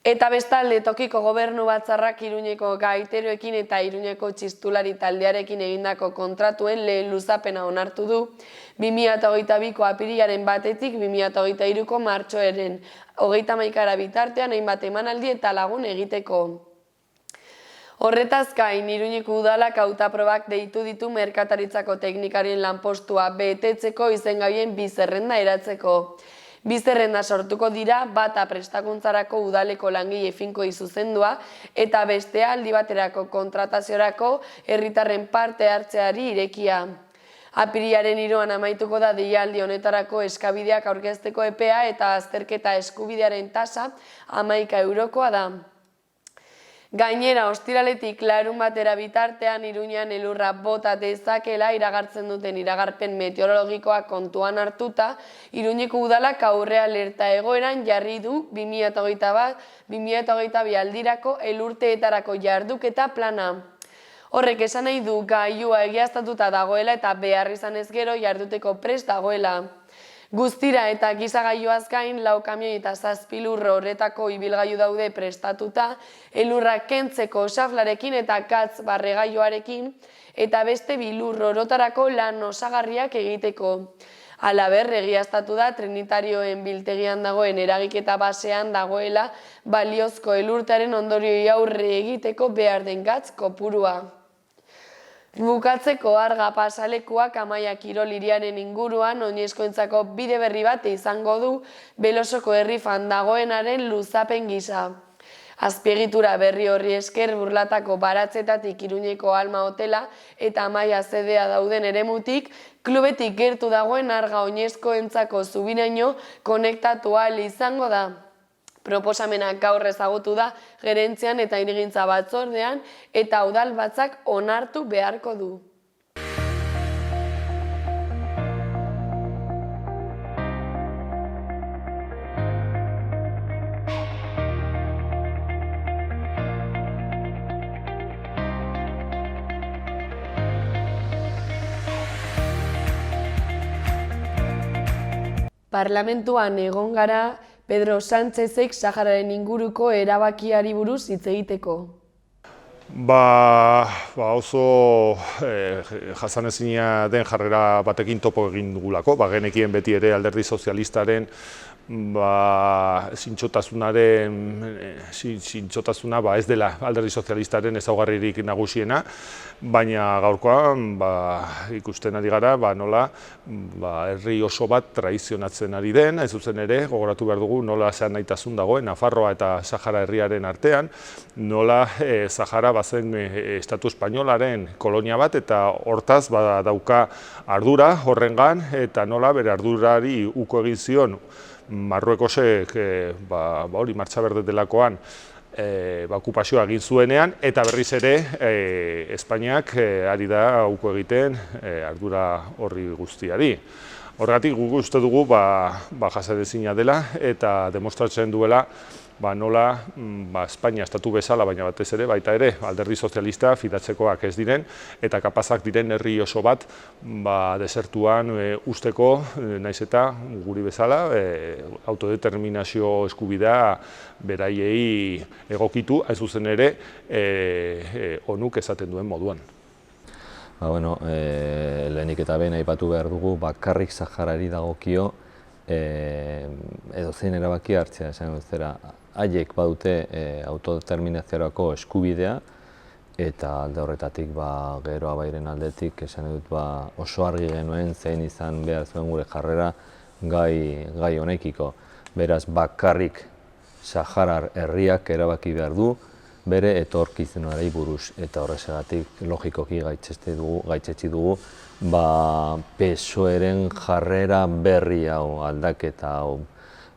Eta bestalde tokiko gobernu batzarrak Iruñeko gaiteroekin eta Iruñeko txistulari taldearekin egindako kontratuen lehen luzapena onartu du 2022ko apirilaren 1-tik 2023ko martxoaren 31 bitartean hainbat emanaldi eta lagun egiteko. Horretaz gain, Iruñeko udalak hautaprobak deitu ditu merkataritzako teknikarien lanpostua betetzeko izengaien 2 zerrenda eratzeko. 2 zerrenda sortuko dira, bata prestakuntzarako udaleko langile finkoi zuzendua eta bestea aldi baterako kontrataziorako herritarren parte hartzeari irekia. Apirilaren 3an amaituko da deialdi honetarako eskabideak aurkezteko epea eta azterketa eskubidearen tasa 11 eurokoa da. Gainera, ostiraletik larunbatera bitartean Iruñean elurra bota dezakela iragartzen duten iragarpen meteorologikoa kontuan hartuta, Iruñeko udalak aurre alerta egoeran jarri du 2021-2022 aldirako elurteetarako jarduketa plana. Horrek esan nahi du gailua egiaztatuta dagoela eta behar izanez gero jarduteko prest dagoela. Guztira eta gizagailuaz gain 4 kamioi eta 7 lurro horretako ibilgailu daude prestatuta, elurrak kentzeko xaflarekin eta katz barregailuarekin eta beste 2 lurro orotarako lan osagarriak egiteko. Halaber, egiaztatu da trinitarioen biltegian dagoen eragiketa basean dagoela baliozko elurtearen ondorioi aurre egiteko behar den gatz kopurua. Bukatzeko Arga pasalekuak Amaia Kirol hiriaren inguruan oinezkoentzako bide berri bat izango du Belosoko herrifan dagoenaren luzapen gisa. Azpiegitura berri horri esker Burlatako baratzetatik Iruñeko Alma hotela eta Amaia zedea dauden eremutik, klubetik gertu dagoen Arga oinezkoentzako zubiraino konektatu ahal izango da. Proposamenak gaur ezagutu da gerentzian eta hirigintza batzordean eta udal batzak onartu beharko du. Parlamentuan egon gara Pedro Sánchezek Sahararen inguruko erabakiari buruz hitz egiteko. Oso jasanezina den jarrera batekin topo egin dugulako, genekien beti ere Alderdi Sozialistaren zintzotasuna ez dela Alderdi Sozialistaren ezaugarririk nagusiena, baina gaurkoan ikusten ari gara nola herri oso bat traizionatzen ari den, ez zuzen ere, gogoratu behar dugu nola zean nahitasun dagoen Nafarroa eta Sahara herriaren artean, nola Sahara bazen Estatu Espainolaren kolonia bat eta hortaz dauka ardura horrengan eta nola bere ardurari uko egin zion Marruekosek hori martxa berde delakoan okupazioa egin zuenean eta berriz ere Espainiak ari da uko egiten ardura horri guztiari. Horregatik guk uste dugu jasanezina dela eta demostratzen duela nola Espainia estatu bezala, baina batez ere, baita ere, Alderdi Sozialista fidatzekoak ez diren eta kapazak diren herri oso bat desertuan usteko, naiz eta guri bezala, autodeterminazio eskubidea beraiei egokitu, ez zuzen ere, onuk esaten duen moduan. Lehenik eta behin aipatu behar dugu, bakarrik Saharari dagokio edozein erabakia hartzea, esan zera, haiek badute autodeterminaziorako eskubidea eta alde horretatik gero abairen aldetik esan dut oso argi genuen zein izan behar zuen gure jarrera gai honekiko. Beraz, bakarrik Saharar herriak erabaki behar du bere etorkizunari buruz, eta horrexegatik logikoki gaitzetsi dugu PSOE-ren jarrera berri hau, aldaketa hau.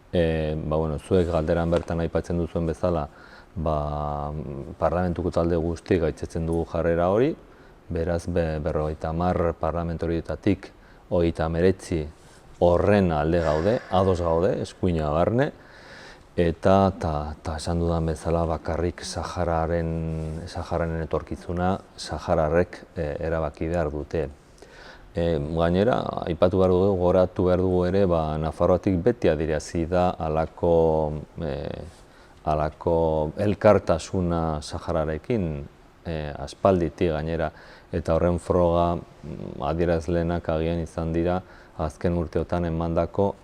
Zuek galderan bertan aipatzen duzuen bezala, parlamentuko talde guzti gaitzetzen dugu jarrera hori, beraz 50 parlamentarioetatik 39 horren alde gaude, ados gaude, eskuina barne, eta esan dudan bezala bakarrik Sahararen etorkizuna Sahararrek erabaki behar dute. Gainera, aipatu behar dugu, goratu behar dugu ere, Nafarroatik beti adierazi da halako elkartasuna Sahararekin, aspalditik gainera, eta horren froga adierazlenak agian izan dira azken urteotan egindako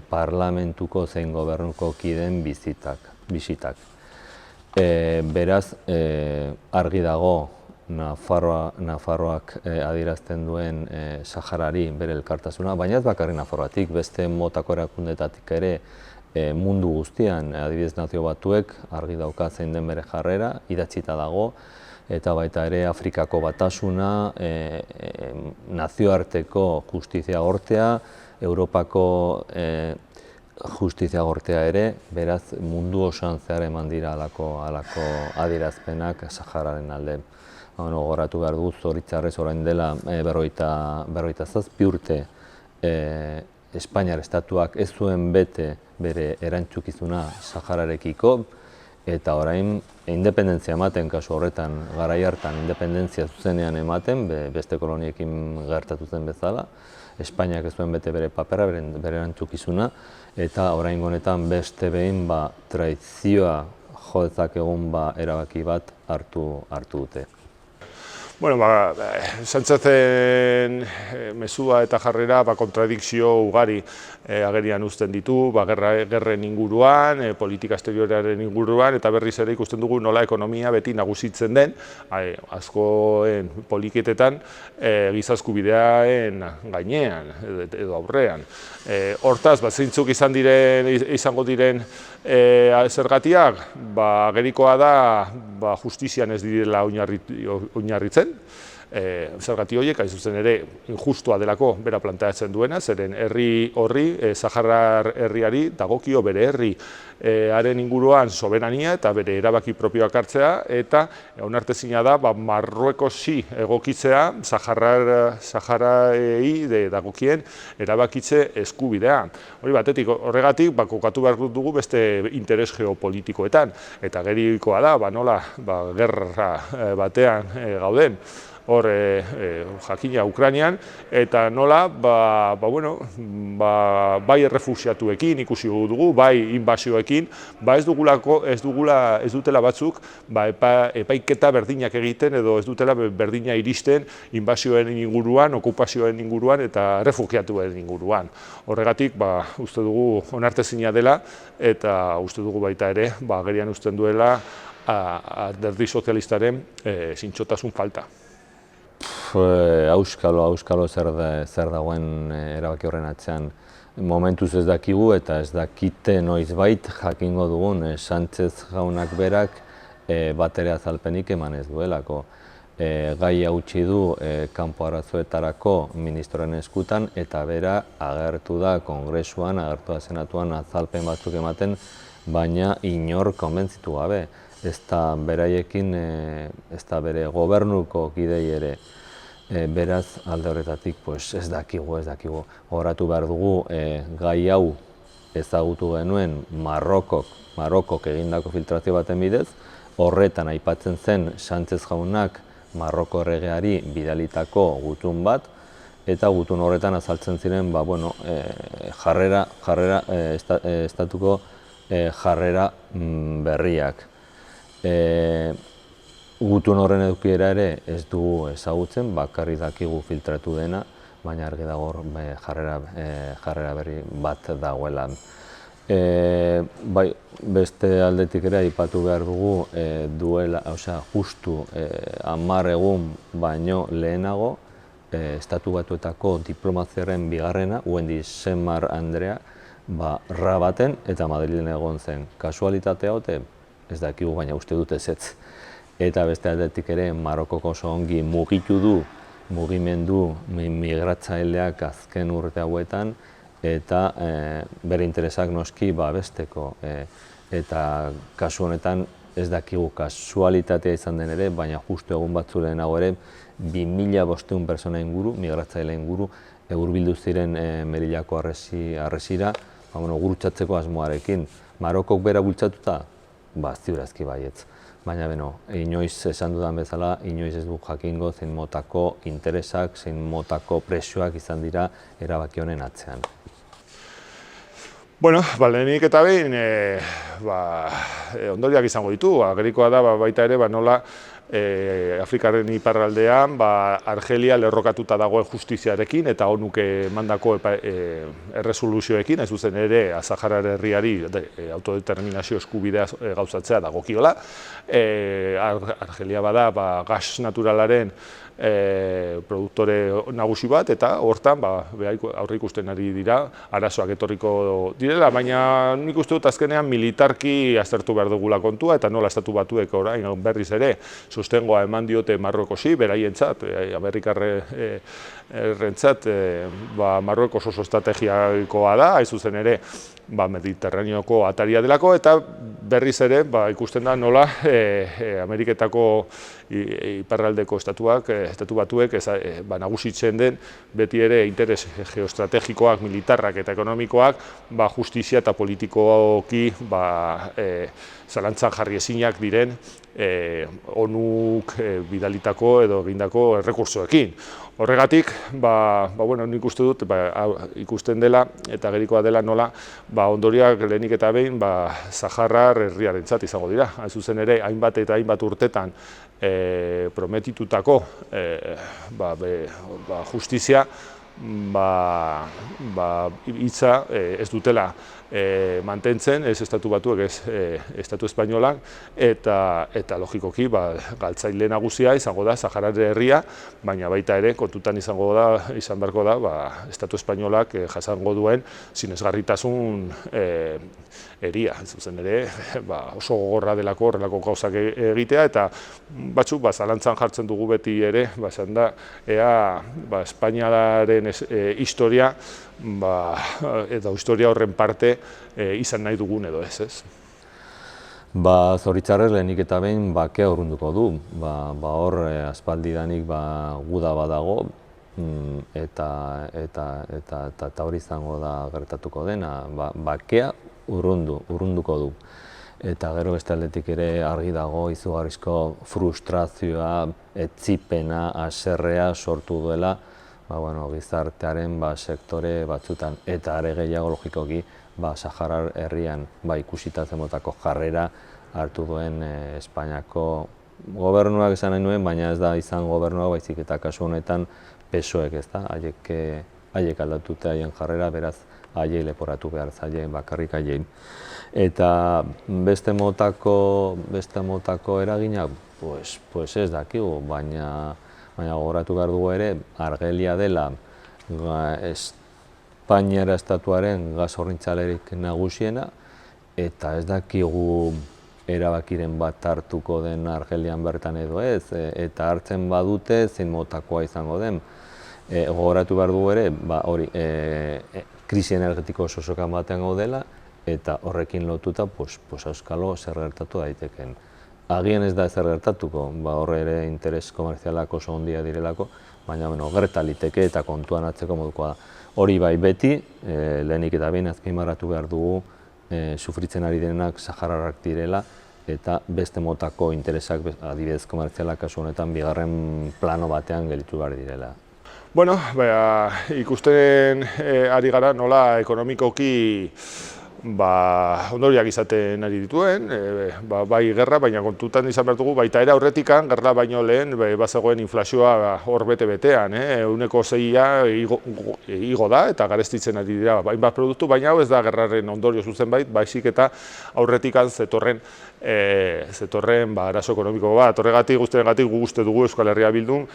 parlamentuko zein gobernuko kideen bisitak. Beraz, argi dago Nafarroak adierazten duen Saharari bere elkartasuna, baina ez bakarrik Nafarroatik, beste motako erakundetatik ere mundu guztian, adibidez Nazio Batuek argi dauka zein den bere jarrera, idatzita dago, eta baita ere Afrikako Batasuna, nazioarteko justizia gortea, Europako justizia gortea ere, beraz mundu osoan zehar eman dira halako adierazpenak Sahararen alde. Gogoratu behar dugu, zoritxarrez orain dela 47 urte Espainiar Estatuak ez zuen bete bere erantzukizuna Sahararekiko, eta orain independentzia ematen, kasu horretan, garai hartan independentzia zuzenean ematen, beste koloniekin gertatu zen bezala, Espainiak ez zuen bete bere papera, bere erantzukizuna, eta orain honetan beste behin traizioa jo dezakegun erabaki bat hartu dute. Sánchezen mezua eta jarrera kontradikzio ugari agerian uzten ditu, gerren inguruan, politika exterioraren inguruan, eta berriz ere ikusten dugu nola ekonomia beti nagusitzen den, askoen poliketetan giza eskubidearen gainean edo aurrean. Hortaz, zeintzuk izango diren zergatiak, agerikoa da justizian ez direla oinarritzen. Zergati horiek, hain zuzen ere, injustua delako bera planteatzen duena, zeren herri horri, Saharar herriari, dagokio bere herriaren inguruan soberania eta bere erabaki propioak hartzea, eta onartezina da Marruekosi egokitzea Sahararei dagokien erabakitze eskubidea. Hori batetik, horregatik, kokatu behar dugu beste interes geopolitikoetan, eta gerikoa da, nola, gerra batean gauden, hor jakina Ukrainian, eta nola, bai errefuxiatuekin ikusi dugu, bai inbasioekin, ez dutela batzuk epaiketa berdinak egiten edo ez dutela berdina iristen inbasioen inguruan, okupazioen inguruan eta refugiatuen inguruan. Horregatik, uste dugu onartezina dela, eta uste dugu baita ere, agerian uzten duela alderdi sozialistaren zintzotasun falta. Auskalo zer dagoen erabaki horren atzean. Momentuz ez dakigu eta ez dakite noizbait jakingo dugun Sánchez jaunak berak batere azalpenik eman ez duelako. Gai hautsi du kanpo arazoetarako ministroen eskutan, eta bera agertu da Kongresuan, agertu da Senatuan azalpen batzuk ematen, baina inor konbentzitu gabe. Ez da beraiekin, ez da bere gobernuko kidei ere. Beraz, alde horretatik ez dakigu. Horatu behar dugu gai hau ezagutu genuen Marrokok egindako filtrazio baten bidez, horretan aipatzen zen Sánchez jaunak Marroko erregeari bidalitako gutun bat, eta gutun horretan azaltzen ziren estatuko jarrera berriak. Gutun horren edukiera ere ez dugu ezagutzen, bakarrik dakigu filtratu dena, baina argi dago jarrera berri bat dagoela. Beste aldetik ere aipatu behar dugu justu 10 egun baino lehenago Estatu Batuetako diplomaziaren bigarrena, Wendy Sherman Andrea, Rabaten eta Madrilen egon zen. Kasualitatea ote, ez dakigu, baina uste dut ezetz. Eta beste aldetik ere Marokoko oso ongi mugitu du mugimendu migratzaileak azken urte hauetan, eta bere interesak noski babesteko. Eta kasu honetan ez dakigu kasualitatea izan den ere, baina justu egun batzu lehenago ere 2500 pertsona inguru, migratzaile inguru, hurbildu ziren Melillako harresira, gurutzatzeko asmoarekin. Marokok bera bultzatuta? Ziurazki baietz. Baina, inoiz esan dudan bezala, inoiz ez du jakingo zein motako interesak, zein motako presioak izan dira erabaki honen atzean. Lehenik eta behin, ondoriak izango ditu. Agerikoa da baita ere nola Afrikaren iparraldean Argelia lerrokatuta dagoen justiziarekin eta ONUk emandako erresoluzioekin, ez zuzen ere Saharar herriari autodeterminazio eskubidea gauzatzea dagokiola. Argelia bada gas naturalaren produktore nagusi bat, eta hortan aurreikusten ari dira arazoak etorriko direla, baina nik uste dut azkenean militarki aztertu behar dugula kontua, eta nola Estatu Batuek orain berriz ere sostengoa eman diote Marrokosi, beraientzat, Amerikarrentzat Marrokos oso estrategikoa da, hain zuzen ere Mediterraneoko ataria delako, eta berriz ere ikusten da nola Ameriketako iparraldeko Estatu Batuek nagusitzen den beti ere interes geoestrategikoak, militarrak eta ekonomikoak justizia eta politikoki zalantzan jarri ezinak diren ONUk bidalitako edo egindako errekurtsoekin. Horregatik, nik uste dut ikusten dela eta agerikoa dela nola ondoriak lehenik eta behin Saharar herriarentzat izango dira. Hain zuzen ere, hainbat eta hainbat urtetan prometitutako justizia hitza ez dutela mantentzen, ez Estatu Batuek, ez Estatu Espainolak, eta logikoki galtzaile nagusia izango da Saharar herria, baina baita ere kontutan izan beharko da Estatu Espainolak jasango duen sinesgarritasun eria, zuzen ere oso gogorra delako horrelako gauzak egitea, eta batzuk zalantzan jartzen dugu beti ere, esan da, ea Espainiaren historia eta historia horren parte izan nahi dugun edo ez. Zoritzarrez lehenik eta behin bakea urrunduko du. Hor aspaldidanik guda badago, eta hori izango da gertatuko dena, bakea urrunduko du. Eta gero beste aldetik ere argi dago izugarrizko frustrazioa, etzipena, haserrea sortu duela gizartearen sektore batzutan, eta are gehiago logikoki Saharar herrian ikusita zemotako jarrera hartu duen Espainiako gobernuak esan nahi nuen, baina ez da izan gobernuak, baizik eta kasu honetan PSOEk, ez da, haiek aldatuta haien jarrera, beraz haiei leporatu behar zaien, bakarrik haiei. Eta beste motako eragina, pues ez dakigu, baina gogoratu behar dugu ere, Argelia dela Espainiara estatuaren gas hornintzalerik nagusiena, eta ez dakigu erabakiren bat hartuko den Argelian bertan edo ez, eta hartzen badute zein motakoa izango den. Gogoratu behar dugu ere, krisi energetiko sosokan batean gaudela, eta horrekin lotuta, auskalo zer gertatu daiteken. Agian ez da zer gertatuko, horre ere interes komerzialak oso ondia direlako, baina gerta liteke eta kontuan hartzeko modukoa da. Hori bai beti, lehenik eta behin azpimarratu behar dugu sufritzen ari denak sahararrak direla, eta beste motako interesak, adibidez komerzialak kasu honetan, bigarren plano batean gelditu behar direla. Ikusten ari gara nola ekonomikoki ondorioak izaten ari dituen, bai gerra, baina kontutan izan behar dugu, baita ere aurretikan, gerra baino lehen, bazegoen inflazioa hor bete-betean, 6% igo da, eta garestitzen ari dira hainbat produktu, baina hau ez da gerraren ondorio zuzenbait, baizik eta aurretikan zetorren arazo ekonomiko bat. Horregatik, guztiagatik gu uste dugu Euskal Herria Bildun,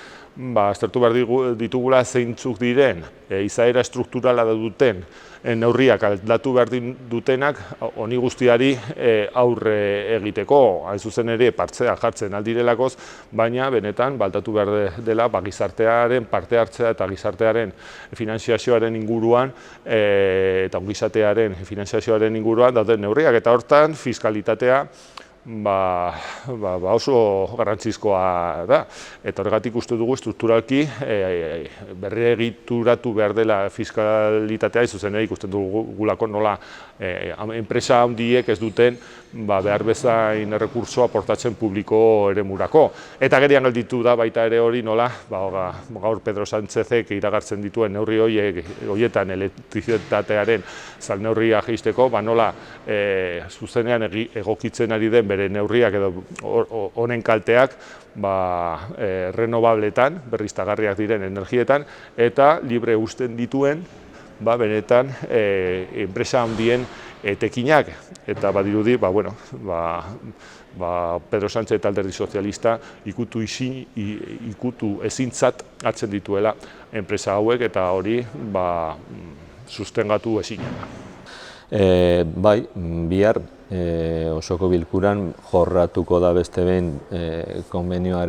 aztertu behar ditugula zeintzuk diren, izaera strukturala duten neurriak aldatu behar dutenak honi guztiari aurre egiteko, hain zuzen ere partzea jartzen aldirelakoz, baina benetan aldatu behar dela gizartearen parte hartzea eta gizartearen finanziazioaren inguruan eta ongizatearen finanziazioaren inguruan dauden neurriak, eta hortan fiskalitatea oso garrantzizkoa da, eta horregatik uste dugu estrukturalki berregituratu behar dela fiskalitatea, zuzen ere ikusten dugulako nola enpresa handiek ez duten behar bezain errekurtsoa aportatzen publiko eremurako. Eta gerian gelditu da baita ere hori nola, gaur Pedro Sánchezek iragartzen dituen neurri horietan elektrizitatearen salneurria jaisteko, nola zuzenean egokitzen ari den bere neurriak edo honen kalteak renovabletan, berriztagarriak diren energietan, eta libre uzten dituen benetan enpresa handien etekinak, eta badirudi, Pedro Sánchez eta Alderdi Sozialista ikutu ezintzat hartzen dituela enpresa hauek, eta hori sustengatu ezina. Bai, bihar osoko bilkuran jorratuko da beste behin konbenio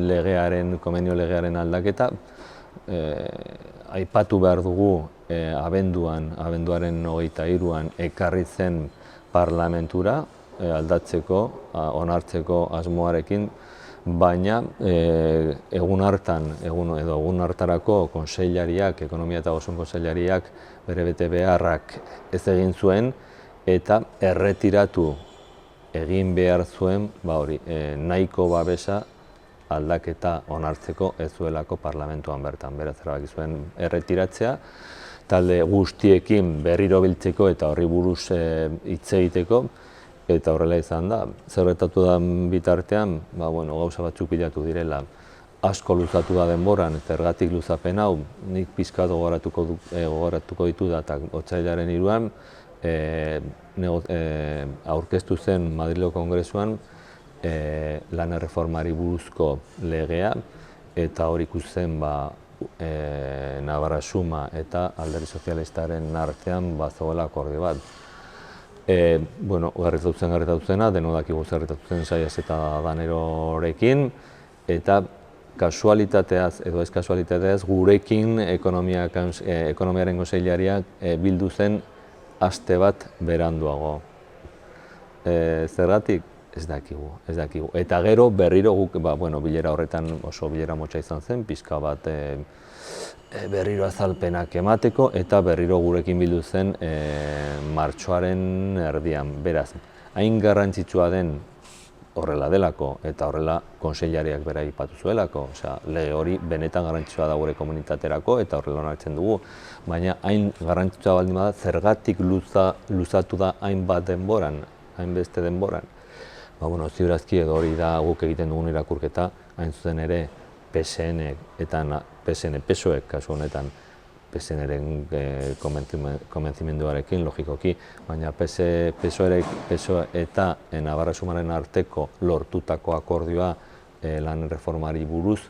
legearen aldaketa. Aipatu behar dugu abenduaren 23an ekarri zen parlamentura aldatzeko, onartzeko asmoarekin, baina egun hartarako kontseilariak, ekonomia eta ogasun kontseilariak bere bete beharrak ez egin zuen eta erretiratu egin behar zuen nahiko babesa aldaketa onartzeko ez zuelako parlamentuan bertan. Beraz, erabaki zuen erretiratzea, talde guztiekin berriro biltzeko eta horri buruz hitz egiteko, eta horrela izan da. Zer gertatu da bitartean, gauza batzuk bilatu direla, asko luzatu da denboran, eta zergatik luzapen hau, nik pixkat gogoratuko ditu da, eta otsailaren 3an aurkeztu zen Madrilgo Kongresuan lan erreformari buruzko legea, eta hori ikusten Navarra Suma eta Alderdi Sozialistaren artean bazegoela akordio bat. Gertatutzena, denok dakigu zer gertatu zen Zayas eta Danerorekin, eta kasualitateaz edo ez kasualitateaz gurekin ekonomiaren kontseilariak bildu zen aste bat beranduago. Zergatik? Ez dakigu. Eta gero berriro guk, bilera horretan oso bilera motxa izan zen, pixka bat berriro azalpenak emateko, eta berriro gurekin bildu zen martxoaren erdian. Beraz, hain garrantzitsua den horrela delako, eta horrela kontseilariak bera aipatu zuelako, lege hori benetan garrantzitsua da gure komunitaterako, eta horrela onartzen dugu, baina hain garrantzitsua baldin bada, zergatik luzatu da hainbat denboran, hainbeste denboran. Ziurazki edo hori da guk egiten dugun irakurketa, hain zuzen ere PSN eta PSOEk kasu honetan, PSNren konbentzimenduarekin, logikoki, baina PSOE eta Navarra Sumaren arteko lortutako akordioa lan reformari buruz,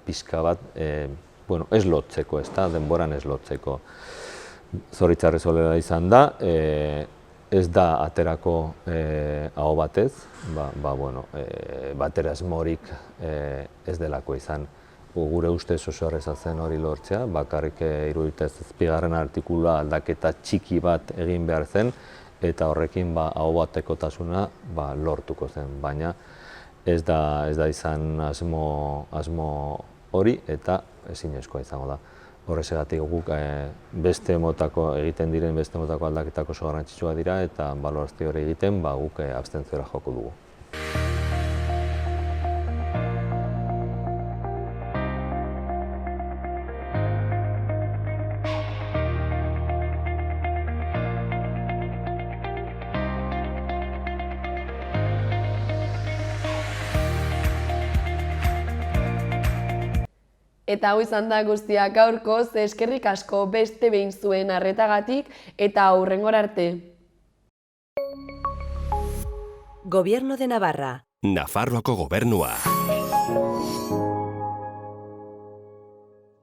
pixka bat, ez lotzeko, denboran ez lotzeko. Zoritzarrez horrela izan da, ez da aterako aho batez, batera asmorik ez delako izan. Gure ustez oso erraza zen hori lortzea, bakarrik 37. artikulua aldaketa txiki bat egin behar zen, eta horrekin aho batekotasuna lortuko zen, baina ez da izan asmo hori eta ezinezkoa izango da. Horrexegatik guk egiten diren beste motako aldaketako oso garrantzitsua dira, eta balorazio hori egiten guk abstentziora joko dugu. Eta hau izan da guztiak gaurkoz, eskerrik asko beste behin zuen arretagatik eta hurrengora arte. Gobierno de Navarra. Nafarroako gobernua.